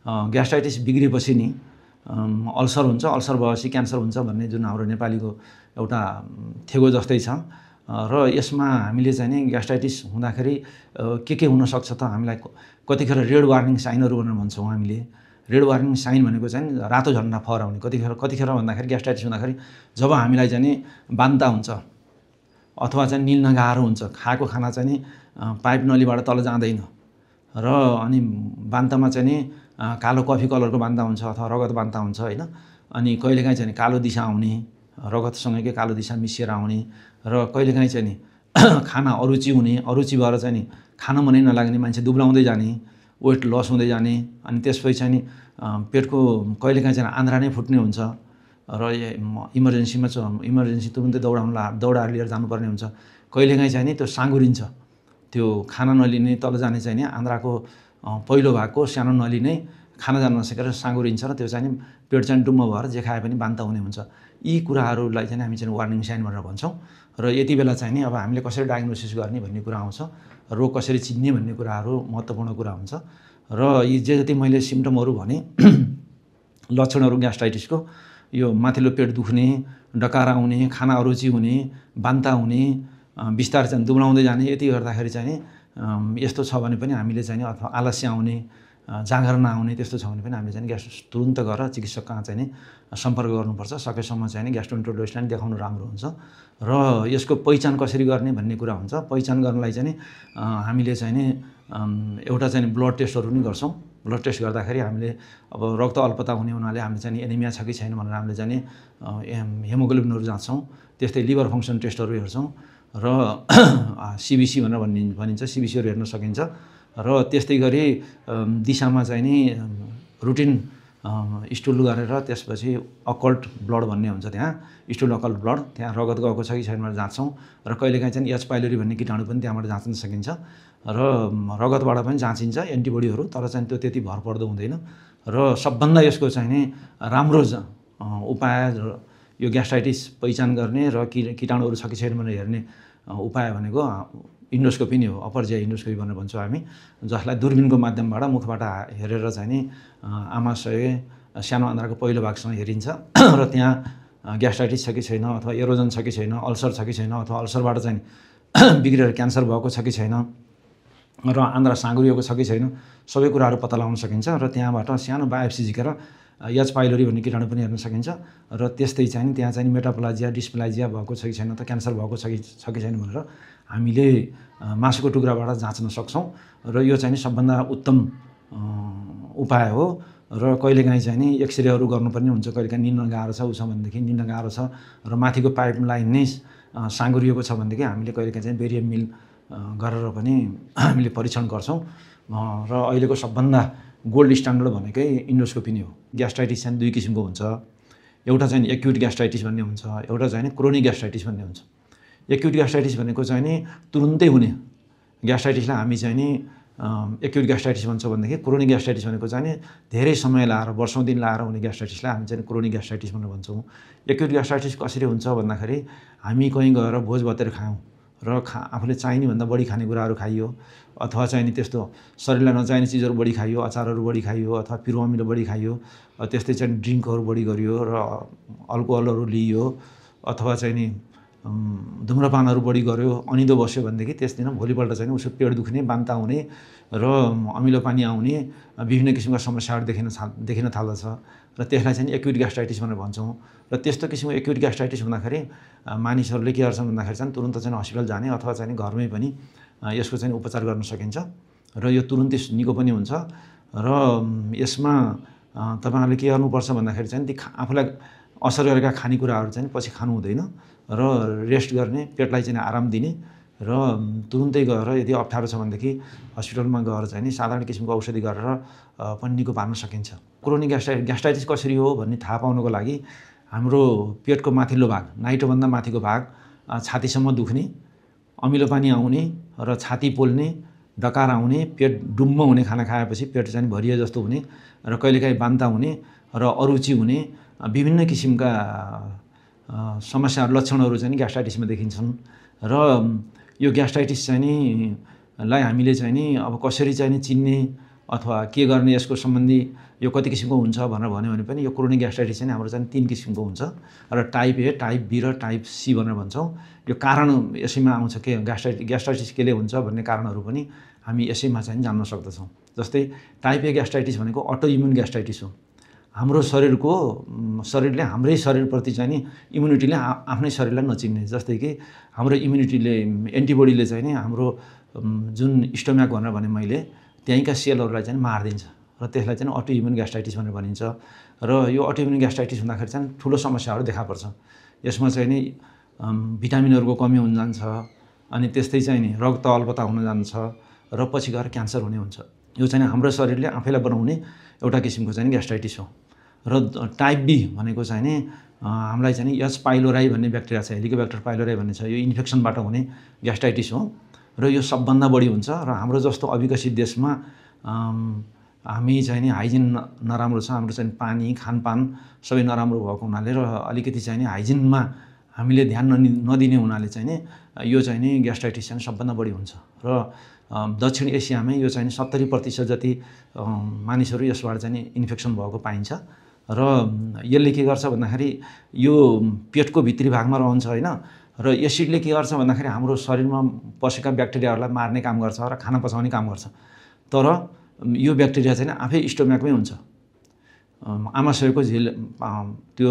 Gastritis बिग्रेपछि नि ulcer हुन्छ, ulcer भएपछि क्यान्सर हुन्छ भन्ने जुन हाम्रो नेपालीको एउटा थेगो जस्तै छ। र यसमा हामीले चाहिँ नि ग्यास्ट्राइटिस हुँदाखेरि के हुनसक्छ त हामीलाई कतिखेर रेड वार्निङ साइनहरू भनेर भन्छौँ हामीले। रेड वार्निङ साइन भनेको चाहिँ रातो झन्डा फहराउने। कतिखेर भन्दाखेरि ग्यास्ट्राइटिस हुँदाखेरि जब हामीलाई चाहिँ नि बान्ता हुन्छ अथवा चाहिँ निल्न गाह्रो हुन्छ, खाएको खाना चाहिँ नि पाइप नलीबाट तल जाँदैन र अनि बान्तामा चाहिँ नि कालो कफी कलरको बान्ता हुन्छ अथवा रगत बान्ता हुन्छ होइन। अनि कहिलेकाहीँ चाहिँ कालो दिशा आउने, रगतसँगै कालो दिशा मिसिएर आउने र कहिलेकाहीँ चाहिँ नि खाना अरुचि हुने, अरुचि भएर चाहिँ नि खान मनै नलाग्ने, मान्छे दुब्लाउँदै जाने, वेट लस हुँदै जाने। अनि त्यसपछि चाहिँ नि पेटको कहिलेकाहीँ चाहिँ आन्द्रा नै फुट्ने हुन्छ र इमर्जेन्सी तुरुन्तै दौडा लिएर जानुपर्ने हुन्छ। कहिलेकाहीँ चाहिँ नि त्यो साँगुरिन्छ, त्यो खाना नली नै तल जाने चाहिँ नि आन्द्राको पहिलो भागको सानो नली नै खाना जान नसकेर साँगुरिन्छ र त्यो चाहिँ नि पेट चाहिँ डुम्म भएर जे खाए पनि बान्ता हुने हुन्छ। यी कुराहरूलाई चाहिँ हामी चाहिँ वार्निङ साइन भनेर भन्छौँ। र यति बेला चाहिँ नि अब हामीले कसरी डायग्नोसिस गर्ने भन्ने कुरा आउँछ, रोग कसरी चिन्ने भन्ने कुराहरू महत्त्वपूर्ण कुरा हुन्छ। र यी जे जति मैले सिम्टमहरू भने लक्षणहरू ग्यास्ट्राइटिसको, यो माथिल्लो पेट दुख्ने, डकार आउने, खाना अरुचि हुने, बान्ता हुने, बिस्तारै चाहिँ दुब्लाउँदै जाने, यति गर्दाखेरि चाहिँ नि यस्तो छ भने पनि हामीले चाहिँ नि अथवा आलस्य आउने, जाँगर नआउने त्यस्तो छ भने पनि हामीले चाहिँ ग्यास तुरुन्त गएर चिकित्सक कहाँ चाहिँ नि सम्पर्क गर्नुपर्छ। सकेसम्म चाहिँ नि ग्यास्ट्रोइन्टरोलोजिस्टलाई देखाउनु राम्रो हुन्छ। र यसको पहिचान कसरी गर्ने भन्ने कुरा हुन्छ। पहिचान गर्नलाई चाहिँ नि हामीले चाहिँ नि एउटा चाहिँ ब्लड टेस्टहरू पनि गर्छौँ। ब्लड टेस्ट गर्दाखेरि हामीले अब रक्त अल्पता हुने हुनाले हामीले चाहिँ एनिमिया छ कि छैन भनेर हामीले चाहिँ नि हेमोग्लोबिनहरू जाँच्छौँ। त्यस्तै लिभर फङ्सन टेस्टहरू हेर्छौँ र सिबिसी भनेर भनिन्छ, सिबिसीहरू हेर्न सकिन्छ। र त्यस्तै गरी दिशामा चाहिँ नि रुटिन स्टुल गरेर त्यसपछि अकल्ट ब्लड भन्ने हुन्छ, त्यहाँ स्टुल अकल्ट ब्लड, त्यहाँ रगत गएको छ कि छैन भनेर जाँच्छौँ। र कहिलेकाहीँ चाहिँ एच पाइलोरी भन्ने कीटाणु पनि त्यहाँबाट जाँच्न सकिन्छ र रगतबाट पनि जाँचिन्छ एन्टिबडीहरू, तर चाहिँ त्यो त्यति भर पर्दो हुँदैन। र सबभन्दा यसको चाहिँ नि राम्रो उपाय यो ग्यास्ट्राइटिस पहिचान गर्ने र कीटाणुहरू छ कि छैन भनेर हेर्ने उपाय भनेको इन्डोस्कोपी नै हो। अप्पर जिआई इन्डोस्कोपी भनेर भन्छौँ हामी, जसलाई दूरबीनको माध्यमबाट मुखबाट हेरेर चाहिँ नि आमाशय सानो आन्द्राको पहिलो भागसँग हेरिन्छ र त्यहाँ ग्यास्ट्राइटिस छ कि छैन अथवा एरोजन छ कि छैन, अल्सर छ कि छैन अथवा अल्सरबाट चाहिँ बिग्रेर क्यान्सर भएको छ कि छैन र आन्द्रा साँगुरिएको छ कि छैन, सबै कुराहरू पत्ता लगाउन सकिन्छ। र त्यहाँबाट सानो बायोप्सी झिकेर एच पाइलोरी भन्ने कीटाणु पनि हेर्न सकिन्छ। र त्यस्तै चाहिँ त्यहाँ चाहिँ मेटाप्लाजिया, डिस्प्लाजिया भएको छ कि छैन, त क्यान्सर भएको छ कि छैन भनेर हामीले मासुको टुक्राबाट जाँच्न सक्छौँ। र यो चाहिँ सबभन्दा उत्तम उपाय हो। र कहिलेकाहीँ चाहिँ नि एक्सरेहरू गर्नुपर्ने हुन्छ। कहिलेकाहीँ निल्न गाह्रो छ उसो भनेदेखि, निल्न गाह्रो छ र माथिको पाइप लाइन नै साँगुरिएको छ भनेदेखि हामीले कहिलेकाहीँ चाहिँ बेरियम मिल गरेर पनि हामीले परीक्षण गर्छौँ। र अहिलेको सबभन्दा गोल्ड स्ट्यान्डर्ड भनेकै इन्डोस्कोपी नै हो। ग्यास्ट्राइटिस चाहिँ दुई किसिमको हुन्छ। एउटा चाहिँ एक्युट ग्यास्ट्राइटिस भन्ने हुन्छ, एउटा चाहिँ क्रोनिक ग्यास्ट्राइटिस भन्ने हुन्छ। एक्युट ग्यास्ट्राइटिस भनेको चाहिँ नि तुरुन्तै हुने ग्यास्ट्राइटिसलाई हामी चाहिँ नि एक्युट ग्यास्ट्राइटिस भन्छ भनेदेखि, क्रोनिक ग्यास्ट्राइटिस भनेको चाहिँ नि धेरै समय लाएर वर्षौँ दिन लाएर हुने ग्यास्ट्राइटिसलाई हामी चाहिँ क्रोनिक ग्यास्ट्राइटिस भनेर भन्छौँ। एक्युट ग्यास्ट्राइटिस कसरी हुन्छ भन्दाखेरि हामी कहीँ गएर भोज भतेर खायौँ र आफूले चाहिने भन्दा बढी खानेकुराहरू खाइयो अथवा चाहिँ नि त्यस्तो शरीरलाई नचाहिने चिजहरू बढी खाइयो, अचारहरू बढी खाइयो अथवा पिरो अमिलो बढी खाइयो, त्यस्तै चाहिँ ड्रिङ्कहरू बढी गरियो र अल्कोहलहरू लिइयो अथवा चाहिँ नि धुम्रपानहरू बढी गर्यो, अनिदो बस्यो भनेदेखि त्यस दिन भोलिपल्ट चाहिँ उसको पेट दुख्ने, बान्ता हुने र अमिलो पानी आउने विभिन्न किसिमका समस्याहरू देखिन थाल्दछ र त्यसलाई चाहिँ एक्युट ग्यास्ट्राइटिस भनेर भन्छौँ। र त्यस्तो किसिमको एक्युट ग्यास्ट्राइटिस हुँदाखेरि मानिसहरूले के गर्छन् भन्दाखेरि चाहिँ तुरुन्त चाहिँ हस्पिटल जाने अथवा चाहिँ घरमै पनि यसको चाहिँ उपचार गर्न सकिन्छ र यो तुरुन्तै निको पनि हुन्छ। र यसमा तपाईँहरूले के गर्नुपर्छ भन्दाखेरि चाहिँ आफूलाई असर गरेका खानेकुराहरू चाहिँ पछि खानु हुँदैन र रेस्ट गर्ने, पेटलाई चाहिँ आराम दिने र तुरुन्तै गएर यदि अप्ठ्यारो छ भनेदेखि हस्पिटलमा गएर चाहिँ नि साधारण किसिमको औषधि गरेर पनि निको पार्न सकिन्छ। क्रोनिक ग्यास्ट्राइटिस कसरी हो भन्ने थाहा पाउनको लागि हाम्रो पेटको माथिल्लो भाग, नाइटोभन्दा माथिको भाग छातीसम्म दुख्ने, अमिलो पानी आउने र छाती पोल्ने, डकार आउने, पेट डुम्म हुने, खाना खाएपछि पेट चाहिँ भरिए जस्तो हुने र कहिलेकाहीँ बान्ता हुने र अरुचि हुने, विभिन्न किसिमका समस्याहरू लक्षणहरू चाहिँ ग्यास्ट्राइटिसमा देखिन्छन्। र यो ग्यास्ट्राइटिस चाहिँ नि लाई हामीले चाहिँ नि अब कसरी चाहिँ नि चिन्ने अथवा के गर्ने यसको सम्बन्धी यो कति किसिमको हुन्छ भनेर भन्यो भने पनि यो क्रोनिक ग्यास्ट्राइटिस चाहिँ हाम्रो चाहिँ 3 किसिमको हुन्छ र टाइप ए, टाइप बी र टाइप सी भनेर भन्छौँ। यो कारण यसैमा आउँछ के ग्यास्ट्राइटिस केले हुन्छ भन्ने कारणहरू पनि हामी यसैमा चाहिँ जान्न सक्दछौँ। जस्तै टाइप ए ग्यास्ट्राइटिस भनेको अटो इम्युन ग्यास्ट्राइटिस हो। हाम्रो शरीरले हाम्रै शरीरप्रति चाहिँ नि इम्युनिटीले आफ्नै शरीरलाई नचिन्ने। जस्तै कि हाम्रो इम्युनिटीले एन्टिबडीले चाहिँ नि हाम्रो जुन स्टोम्याक भनेर भने मैले त्यहीँका सेलहरूलाई चाहिँ मारिदिन्छ र त्यसलाई चाहिँ अटो इम्युन ग्यास्ट्राइटिस भनेर भनिन्छ। र यो अटो इम्युन ग्यास्ट्राइटिस हुँदाखेरि चाहिँ ठुलो समस्याहरू देखा पर्छ। यसमा चाहिँ नि भिटामिनहरूको कमी हुन जान्छ, अनि त्यस्तै चाहिँ नि रक्त अल्पता हुन जान्छ र पछि गएर क्यान्सर हुने हुन्छ। यो चाहिँ हाम्रो शरीरले आफैलाई बनाउने एउटा किसिमको चाहिँ ग्यास्ट्राइटिस हो। र टाइप बी भनेको चाहिँ नि हामीलाई चाहिँ एच पाइलोराई भन्ने ब्याक्टेरिया छ, हेलिकोब्याक्टर पाइलोराई भन्ने छ। यो इन्फेक्सनबाट हुने ग्यास्ट्राइटिस हो र यो सबभन्दा बढी हुन्छ। र हाम्रो जस्तो अविकसित देशमा हामी चाहिँ नि हाइजिन नराम्रो छ, हाम्रो चाहिँ पानी खानपान सबै नराम्रो भएको हुनाले र अलिकति चाहिँ नि हाइजिनमा हामीले ध्यान नदिने हुनाले चाहिँ नि यो चाहिँ नि ग्यास्ट्राइटिस चाहिँ सबभन्दा बढी हुन्छ। र दक्षिण एसियामै यो चाहिँ 70% जति मानिसहरू यसबाट चाहिँ इन्फेक्सन भएको पाइन्छ। र यसले के गर्छ भन्दाखेरि यो पेटको भित्री भागमा रहन्छ होइन। र एसिडले के गर्छ भन्दाखेरि हाम्रो शरीरमा पसेका ब्याक्टेरियाहरूलाई मार्ने काम गर्छ र खाना पचाउने काम गर्छ। तर यो ब्याक्टेरिया चाहिँ आफै स्टोम्याकमै हुन्छ। आमाशयको त्यो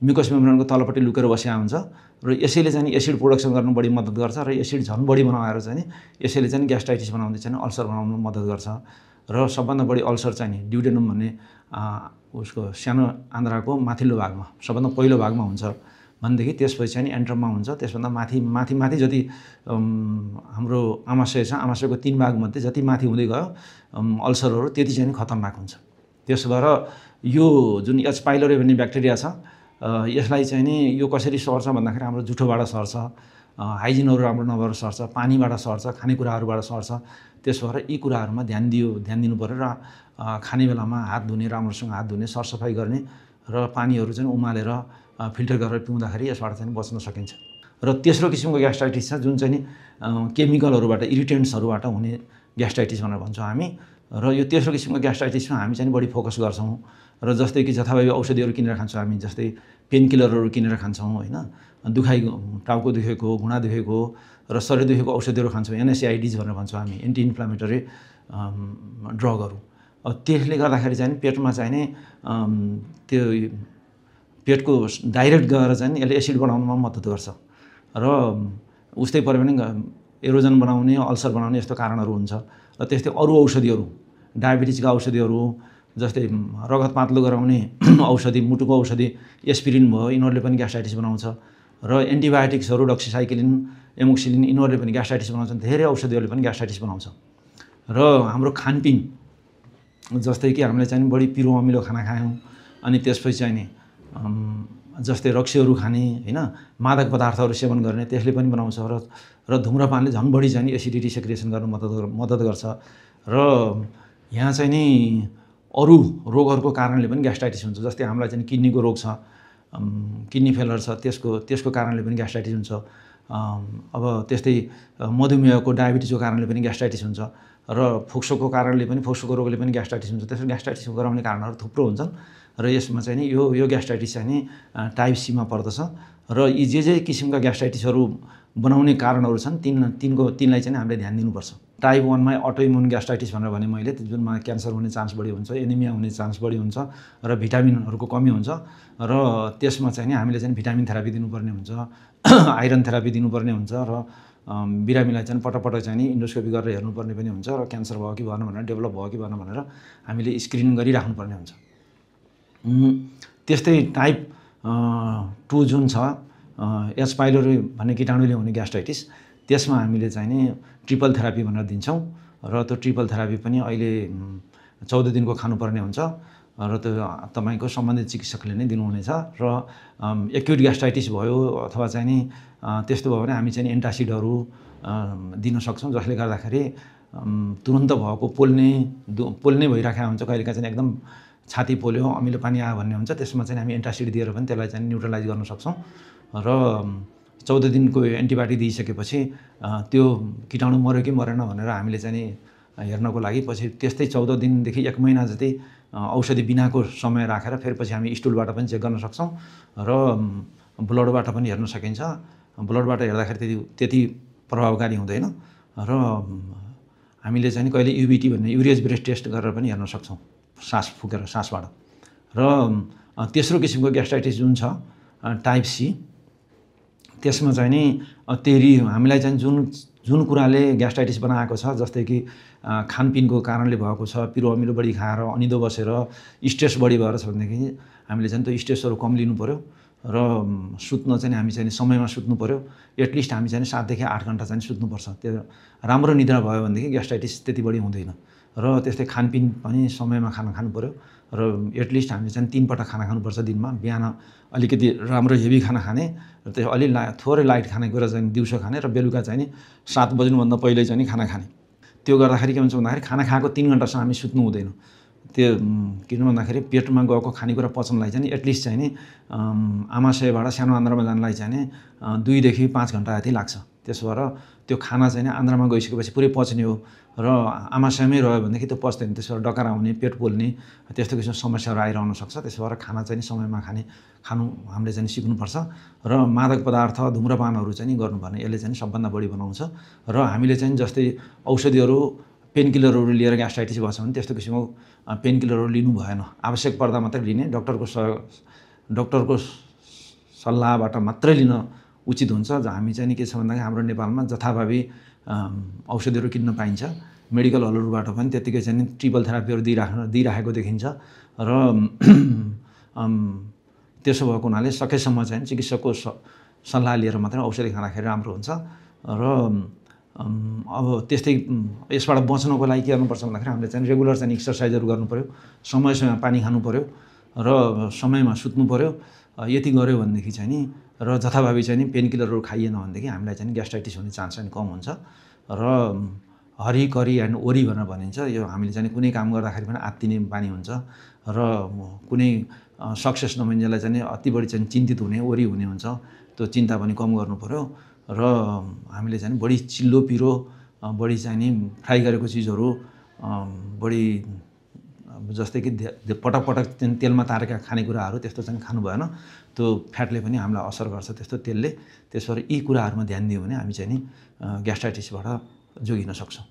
म्युकस मेम्ब्रेनको तलपट्टि लुकेर बसेको हुन्छ र यसैले चाहिँ एसिड प्रोडक्सन गर्नु बढी मद्दत गर्छ र एसिड झन् बढी बनाएर चाहिँ यसैले चाहिँ ग्यास्ट्राइटिस बनाउँदै चाहिँ अल्सर बनाउनु मद्दत गर्छ। र सबभन्दा बढी अल्सर चाहिँ ड्युडेनम भन्ने उसको सानो आन्द्राको माथिल्लो भागमा सबभन्दा पहिलो भागमा हुन्छ भनेदेखि त्यसपछि चाहिँ एन्ट्रममा हुन्छ। त्यसभन्दा माथि जति हाम्रो आमाशय छ, आमाशयको 3 भागमध्ये जति माथि हुँदै गयो अल्सरहरू त्यति चाहिँ खतरनाक हुन्छ। त्यसो भएर यो जुन एच पाइलोरी भन्ने ब्याक्टेरिया छ यसलाई चाहिँ नि यो कसरी सर्छ भन्दाखेरि हाम्रो जुठोबाट सर्छ, हाइजिनहरू राम्रो नभएर सर्छ, पानीबाट सर्छ, खानेकुराहरूबाट सर्छ। त्यसो भएर यी कुराहरूमा ध्यान दिनु पर्यो र खाने बेलामा हात धुने, राम्रोसँग हात धुने, सरसफाइ गर्ने र पानीहरू चाहिँ उमालेर फिल्टर गरेर पिउँदाखेरि यसबाट चाहिँ बच्न सकिन्छ। र तेस्रो किसिमको ग्यास्ट्राइटिस छ जुन चाहिँ नि केमिकलहरूबाट, इरिटेन्ट्सहरूबाट हुने ग्यास्ट्राइटिस भनेर भन्छौँ हामी। र यो तेस्रो किसिमको ग्यास्ट्राइटिसमा हामी चाहिँ बढी फोकस गर्छौँ। र जस्तै कि जथाभावी औषधिहरू किनेर खान्छौँ हामी, जस्तै पेन किलरहरू किनेर खान्छौँ होइन, टाउको दुखेको, घुँडा दुखेको र शरीर दुखेको औषधिहरू खान्छौँ, एनएसएआइडिज भनेर भन्छौँ हामी, एन्टी इन्फ्लामेटरी ड्रगहरू। त्यसले गर्दाखेरि चाहिँ पेटमा चाहिँ नि त्यो पेटको डाइरेक्ट गएर चाहिँ यसले एसिड बनाउनुमा मद्दत गर्छ र उस्तै पऱ्यो भने एरोजन बनाउने, अल्सर बनाउने यस्तो कारणहरू हुन्छ। र त्यस्तै अरू औषधिहरू, डायबिटिजका औषधिहरू जस्तै रगत पातलो गराउने औषधि, मुटुको औषधि एस्पिरिन भयो, यिनीहरूले पनि ग्यास्ट्राइटिस बनाउँछ। र एन्टिबायोटिक्सहरू डक्सिसाइक्लिन, एमोक्सिलिन यिनीहरूले पनि ग्यास्ट्राइटिस बनाउँछन्। धेरै औषधिहरूले पनि ग्यास्ट्राइटिस बनाउँछ। र हाम्रो खानपिन जस्तै कि हामीले चाहिँ बढी पिरो अमिलो खाना खायौँ, अनि त्यसपछि चाहिँ नि जस्तै रक्सीहरू खाने होइन, मादक पदार्थहरू सेवन गर्ने, त्यसले पनि बनाउँछ। र धुम्रपानले झन् बढी चाहिँ एसिडिटी सेक्रेसन गर्न मद्दत गर्छ। र यहाँ चाहिँ नि अरू रोगहरूको कारणले पनि ग्यास्ट्राइटिस हुन्छ। जस्तै हामीलाई चाहिँ किडनीको रोग छ, किडनी फेलर छ, त्यसको कारणले पनि ग्यास्ट्राइटिस हुन्छ। अब त्यस्तै मधुमेहको, डायबिटिजको कारणले पनि ग्यास्ट्राइटिस हुन्छ। र फोक्सोको कारणले पनि, फोक्सोको रोगले पनि ग्यास्ट्राइटिस हुन्छ। त्यसरी ग्यास्ट्राइटिस गराउने कारणहरू थुप्रो हुन्छन्। र यसमा चाहिँ नि यो ग्यास्ट्राइटिस चाहिँ नि टाइप सीमा पर्दछ। र यी जे किसिमका ग्यास्ट्राइटिसहरू बनाउने कारणहरू छन् तिनलाई चाहिँ हामीले ध्यान दिनुपर्छ। टाइप 1 मा अटो इम्युन ग्यास्ट्राइटिस भनेर भने मैले, जुनमा क्यान्सर हुने चान्स बढी हुन्छ, एनिमिया हुने चान्स बढी हुन्छ र भिटामिनहरूको कमी हुन्छ। र त्यसमा चाहिँ नि हामीले चाहिँ भिटामिन थेरापी दिनुपर्ने हुन्छ, आइरन थेरापी दिनुपर्ने हुन्छ। र बिरामीलाई चाहिँ पटक चाहिँ नि इन्डोस्कोपी गरेर हेर्नुपर्ने पनि हुन्छ। र क्यान्सर भयो कि भएन भनेर, डेभलप भयो कि भएन भनेर हामीले स्क्रिनिङ गरिराख्नुपर्ने हुन्छ। त्यस्तै टाइप 2 जुन छ एच पाइलोरी भन्ने कीटाणुले हुने ग्यास्ट्राइटिस, त्यसमा हामीले चाहिँ नि ट्रिपल थेरापी भनेर दिन्छौँ। र त्यो ट्रिपल थेरापी पनि अहिले 14 दिनको खानुपर्ने हुन्छ। र त्यो तपाईँको सम्बन्धित चिकित्सकले नै दिनुहुनेछ। र एक्युट ग्यास्ट्राइटिस भयो अथवा चाहिँ नि त्यस्तो भयो भने हामी चाहिँ एन्टासिडहरू दिन सक्छौँ, जसले गर्दाखेरि तुरन्त भएको पोल्ने भइराखेको हुन्छ। कहिलेकाहीँ चाहिँ एकदम छाती पोल्यो, अमिलो पानी आयो भन्ने हुन्छ, त्यसमा चाहिँ हामी एन्टासिड दिएर पनि त्यसलाई चाहिँ न्युट्रलाइज गर्न सक्छौँ। र 14 दिनको एन्टिबायोटिक दिइसकेपछि त्यो कीटाणु मऱ्यो कि मरेन भनेर हामीले चाहिँ हेर्नको लागि पछि त्यस्तै 14 दिनदेखि 1 महिना जति औषधि बिनाको समय राखेर फेरि पछि हामी स्टुलबाट पनि चेक गर्न सक्छौँ र ब्लडबाट पनि हेर्न सकिन्छ। ब्लडबाट हेर्दाखेरि त्यति प्रभावकारी हुँदैन र हामीले चाहिँ कहिले युबिटी भन्ने युरियज ब्रेथ टेस्ट गरेर पनि हेर्न सक्छौँ सास फुकेर सासबाट। र तेस्रो किसिमको ग्यास्ट्राइटिस जुन छ टाइप सी, त्यसमा चाहिँ नि तेरी हामीलाई चाहिँ जुन कुराले ग्यास्ट्राइटिस बनाएको छ, जस्तै कि खानपिनको कारणले भएको छ, पिरो अमिलो बढी खाएर अनिदो बसेर स्ट्रेस बढी भएर छ भनेदेखि हामीले चाहिँ त्यो स्ट्रेसहरू कम लिनु पऱ्यो र सुत्न चाहिँ हामी चाहिँ समयमा सुत्नु पऱ्यो। एटलिस्ट हामी चाहिँ 7 देखि 8 घन्टा चाहिँ सुत्नुपर्छ। त्यो राम्रो निद्रा भयो भनेदेखि ग्यास्ट्राइटिस त्यति बढी हुँदैन। र त्यस्तै खानपिन पनि समयमा खाना खानु पऱ्यो र एटलिस्ट हामीले चाहिँ 3 पटक खाना खानुपर्छ दिनमा। बिहान अलिकति राम्रो हेभी खाना खाने र त्यो अलि थोरै लाइट खानेकुरा चाहिँ दिउँसो खाने र बेलुका चाहिँ नि 7 बज्नुभन्दा पहिल्यै चाहिँ खाना खाने। त्यो गर्दाखेरि के हुन्छ भन्दाखेरि खाना खाएको 3 घन्टासम्म हामी सुत्नु हुँदैन। त्यो किन भन्दाखेरि पेटमा गएको खानेकुरा पचनलाई चाहिँ एटलिस्ट चाहिँ नि आमाशयबाट सानो आन्द्रामा जानलाई चाहिँ 2 देखि 5 घन्टा जति लाग्छ। त्यसो भएर त्यो खाना चाहिँ आन्द्रामा गइसकेपछि पुरै पच्ने हो र आमाशयमै रह्यो भनेदेखि त्यो पच्दैन। त्यसो भएर डकार आउने, पेट पोल्ने त्यस्तो किसिमको समस्याहरू आइरहन सक्छ। त्यसो भएर खाना चाहिँ समयमा खानु हामीले चाहिँ सिक्नुपर्छ र मादक पदार्थ धुम्रपानहरू चाहिँ गर्नुपर्ने। यसले चाहिँ सबभन्दा बढी बनाउँछ र हामीले चाहिँ जस्तै औषधिहरू पेनकिलरहरू लिएर ग्यास्ट्राइटिस भएछ भने त्यस्तो किसिमको पेनकिलरहरू लिनु भएन। आवश्यक पर्दा मात्रै लिने, डक्टरको सल्लाहबाट मात्रै लिन उचित हुन्छ। हामी चाहिँ के छ भन्दाखेरि हाम्रो नेपालमा जथाभावी औषधिहरू किन्न पाइन्छ। मेडिकल हलहरूबाट पनि त्यत्तिकै चाहिँ ट्रिपल थेरापीहरू दिइराखेको देखिन्छ र त्यसो भएको हुनाले सकेसम्म चाहिँ चिकित्सकको सल्लाह लिएर मात्रै औषधि खाँदाखेरि राम्रो हुन्छ। र अब त्यस्तै यसबाट बच्नको लागि के गर्नुपर्छ भन्दाखेरि हामीले चाहिँ रेगुलर चाहिँ एक्सर्साइजहरू गर्नु पऱ्यो, समय समयमा पानी खानु पऱ्यो र समयमा सुत्नु पऱ्यो। यति गऱ्यो भनेदेखि चाहिँ नि र जथाभावी चाहिँ पेनकिलरहरू खाइएन भनेदेखि हामीलाई चाहिँ ग्यास्ट्राइटिस हुने चान्स चाहिँ कम हुन्छ। र हरी करी एन्ड ओरी भनेर भनिन्छ। यो हामीले चाहिँ कुनै काम गर्दाखेरि पनि आत्तिने बानी हुन्छ र कुनै सक्सेस नभइन्जेललाई चाहिँ अति बढी चाहिँ चिन्तित हुने, ओरी हुने हुन्छ। त्यो चिन्ता पनि कम गर्नु पऱ्यो र हामीले चाहिँ बढी चिल्लो पिरो, बढी चाहिँ नि फ्राई गरेको चिजहरू, बढी जस्तै कि पटक पटक तेलमा तारेका खानेकुराहरू त्यस्तो चाहिँ खानु भएन। त्यो फ्याटले पनि हामीलाई असर गर्छ त्यस्तो तेलले। त्यसो भएर यी कुराहरूमा ध्यान दियो भने हामी चाहिँ नि ग्यास्ट्राइटिसबाट जोगिन सक्छौँ।